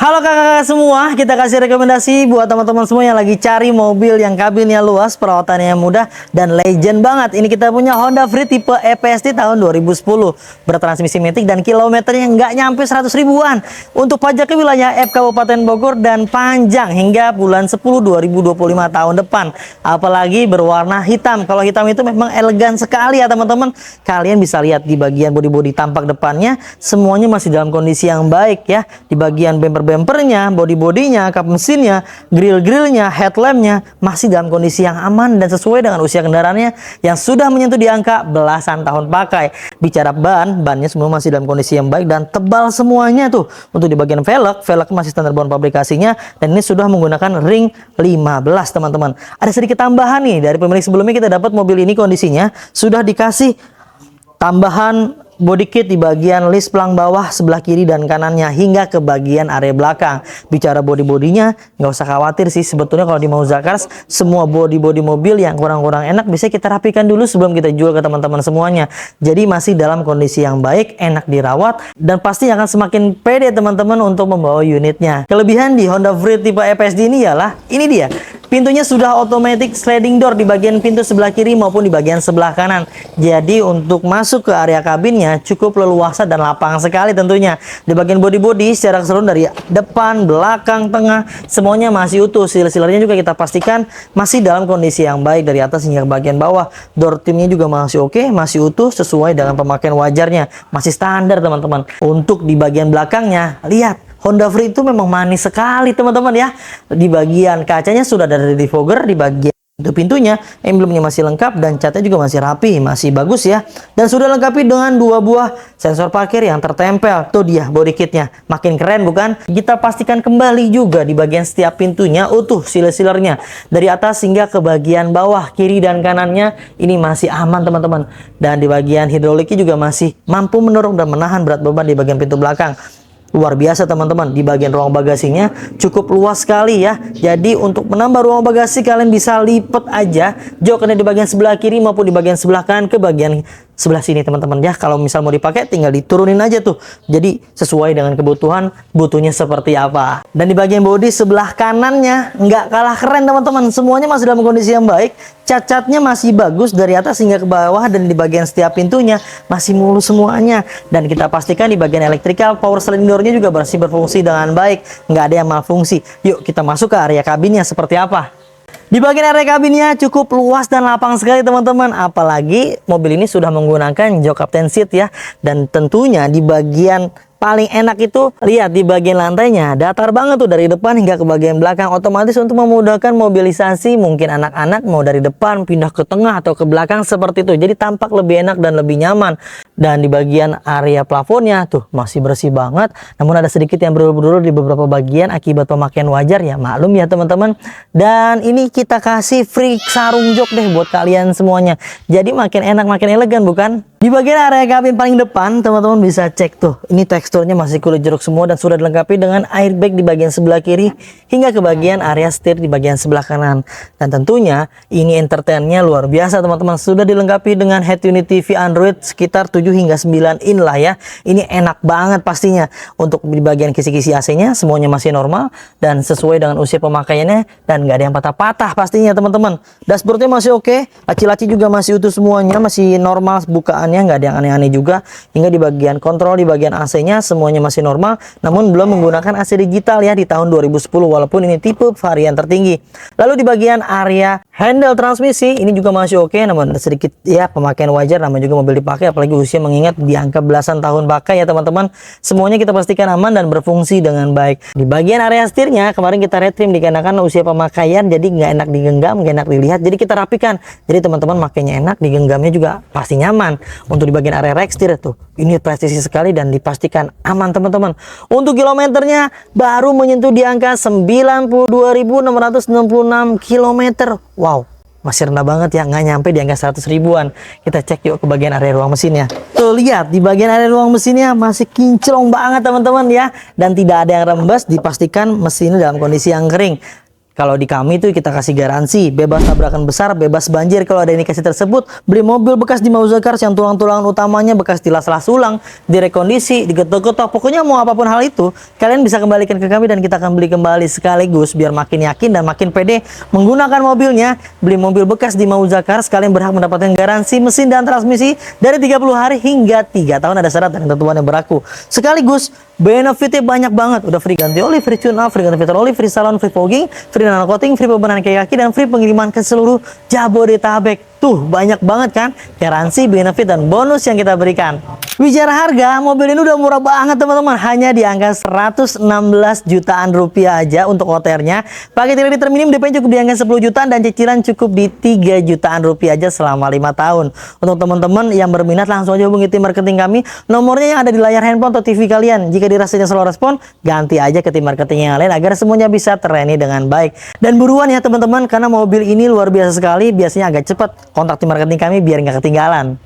Halo kakak-kakak semua, kita kasih rekomendasi buat teman-teman semua yang lagi cari mobil yang kabinnya luas, perawatannya mudah, dan legend banget. Ini kita punya Honda Freed tipe EPST tahun 2010. Bertransmisi matic dan kilometernya nggak nyampe 100 ribuan. Untuk pajak ke wilayah F Kabupaten Bogor dan panjang hingga bulan 10 2025 tahun depan. Apalagi berwarna hitam. Kalau hitam itu memang elegan sekali ya teman-teman. Kalian bisa lihat di bagian bodi-bodi tampak depannya, semuanya masih dalam kondisi yang baik ya. Di bagian bempernya, bodi-bodinya, kap mesinnya, grill-grillnya, headlampnya masih dalam kondisi yang aman dan sesuai dengan usia kendaraannya yang sudah menyentuh di angka belasan tahun pakai. Bicara bannya semua masih dalam kondisi yang baik dan tebal semuanya tuh. Untuk di bagian velg masih standar bawaan pabrikasinya dan ini sudah menggunakan ring 15 teman-teman. Ada sedikit tambahan nih dari pemilik sebelumnya, kita dapat mobil ini kondisinya sudah dikasih tambahan body kit di bagian list pelang bawah sebelah kiri dan kanannya hingga ke bagian area belakang. Bicara bodi-bodinya nggak usah khawatir sih, sebetulnya kalau di Mauza Cars semua bodi-bodi mobil yang kurang-kurang enak bisa kita rapikan dulu sebelum kita jual ke teman-teman semuanya. Jadi masih dalam kondisi yang baik, enak dirawat, dan pasti akan semakin pede teman-teman untuk membawa unitnya. Kelebihan di Honda Freed tipe EPSD ini ialah ini dia. Pintunya sudah automatic sliding door di bagian pintu sebelah kiri maupun di bagian sebelah kanan. Jadi untuk masuk ke area kabinnya cukup leluasa dan lapang sekali tentunya. Di bagian bodi-bodi secara keseluruhan dari depan, belakang, tengah semuanya masih utuh. Seal-sealernya juga kita pastikan masih dalam kondisi yang baik dari atas hingga bagian bawah. Door trimnya juga masih oke, masih utuh sesuai dengan pemakaian wajarnya. Masih standar teman-teman. Untuk di bagian belakangnya, lihat. Honda Freed itu memang manis sekali teman-teman ya. Di bagian kacanya sudah ada defogger, di bagian pintunya emblemnya masih lengkap dan catnya juga masih rapi, masih bagus ya. Dan sudah lengkapi dengan 2 buah sensor parkir yang tertempel. Tuh dia body kitnya, makin keren bukan? Kita pastikan kembali juga di bagian setiap pintunya utuh seal-sealernya. Dari atas hingga ke bagian bawah, kiri dan kanannya ini masih aman teman-teman. Dan di bagian hidroliknya juga masih mampu mendorong dan menahan berat beban di bagian pintu belakang. Luar biasa teman-teman. Di bagian ruang bagasinya cukup luas sekali ya. Jadi untuk menambah ruang bagasi kalian bisa lipat aja joknya di bagian sebelah kiri maupun di bagian sebelah kanan ke bagian sebelah sini teman-teman ya. Kalau misal mau dipakai tinggal diturunin aja tuh. Jadi sesuai dengan kebutuhan butuhnya seperti apa. Dan di bagian bodi sebelah kanannya nggak kalah keren teman-teman. Semuanya masih dalam kondisi yang baik. Cat-catnya masih bagus dari atas hingga ke bawah, dan di bagian setiap pintunya masih mulus semuanya. Dan kita pastikan di bagian elektrikal power sliding door-nya juga masih berfungsi dengan baik, nggak ada yang malfungsi. Yuk kita masuk ke area kabinnya seperti apa. Di bagian area kabinnya cukup luas dan lapang sekali teman-teman. Apalagi mobil ini sudah menggunakan jok captain seat ya. Dan tentunya di bagian paling enak itu lihat di bagian lantainya datar banget tuh dari depan hingga ke bagian belakang. Otomatis untuk memudahkan mobilisasi mungkin anak-anak mau dari depan pindah ke tengah atau ke belakang seperti itu. Jadi tampak lebih enak dan lebih nyaman. Dan di bagian area plafonnya tuh masih bersih banget. Namun ada sedikit yang berulur-ulur di beberapa bagian akibat pemakaian wajar ya, maklum ya teman-teman. Dan ini kita kasih free sarung jok deh buat kalian semuanya. Jadi makin enak makin elegan bukan? Di bagian area kabin paling depan teman-teman bisa cek tuh. Ini teksturnya masih kulit jeruk semua dan sudah dilengkapi dengan airbag di bagian sebelah kiri hingga ke bagian area setir di bagian sebelah kanan. Dan tentunya ini entertainnya luar biasa teman-teman. Sudah dilengkapi dengan head unit TV Android sekitar 7 hingga 9 in lah ya. Ini enak banget pastinya. Untuk di bagian kisi-kisi AC-nya semuanya masih normal dan sesuai dengan usia pemakaiannya dan nggak ada yang patah-patah pastinya teman-teman. Dashboardnya masih oke, laci-laci juga masih utuh semuanya, masih normal bukaannya, nggak ada yang aneh-aneh juga. Hingga di bagian kontrol, di bagian AC-nya semuanya masih normal, namun belum menggunakan AC digital ya di tahun 2010 walaupun ini tipe varian tertinggi. Lalu di bagian area handle transmisi ini juga masih oke, namun sedikit ya pemakaian wajar, namanya juga mobil dipakai apalagi usia mengingat di angka belasan tahun pakai ya teman-teman. Semuanya kita pastikan aman dan berfungsi dengan baik. Di bagian area setirnya kemarin kita retrim dikarenakan usia pemakaian jadi nggak enak digenggam, nggak enak dilihat, jadi kita rapikan. Jadi teman-teman makainya enak, digenggamnya juga pasti nyaman. Untuk di bagian area rack setir tuh ini presisi sekali dan dipastikan aman teman-teman. Untuk kilometernya baru menyentuh di angka 92.666 km. Wow, masih rendah banget ya, nggak nyampe di angka 100 ribuan. Kita cek yuk ke bagian area ruang mesinnya. Tuh lihat di bagian area ruang mesinnya masih kinclong banget teman-teman ya. Dan tidak ada yang rembes, dipastikan mesinnya dalam kondisi yang kering. Kalau di kami tuh kita kasih garansi, bebas tabrakan besar, bebas banjir kalau ada indikasi tersebut. Beli mobil bekas di Mauza Cars yang tulang-tulangan utamanya bekas dilas-las ulang, direkondisi, digetok-getok, pokoknya mau apapun hal itu, kalian bisa kembalikan ke kami dan kita akan beli kembali sekaligus biar makin yakin dan makin pede menggunakan mobilnya. Beli mobil bekas di Mauza Cars, kalian berhak mendapatkan garansi mesin dan transmisi dari 30 hari hingga 3 tahun, ada syarat dan ketentuan yang berlaku. Sekaligus benefitnya banyak banget, udah free ganti oli, free tune up, free ganti filter oli, free salon, free fogging, free nano coating, free pembenahan kaki dan free pengiriman ke seluruh Jabodetabek. Tuh banyak banget kan garansi, benefit dan bonus yang kita berikan. Bicara harga, mobil ini udah murah banget teman-teman, hanya di angka 116 jutaan rupiah aja untuk OTR-nya. Pakai kredit terminim DP cukup di angka 10 jutaan dan cicilan cukup di 3 jutaan rupiah aja selama 5 tahun. Untuk teman-teman yang berminat langsung aja hubungi tim marketing kami. Nomornya yang ada di layar handphone atau TV kalian. Jika dirasanya slow respon, ganti aja ke tim marketing yang lain agar semuanya bisa terlayani dengan baik. Dan buruan ya teman-teman, karena mobil ini luar biasa sekali, biasanya agak cepat. Kontak tim marketing kami biar nggak ketinggalan.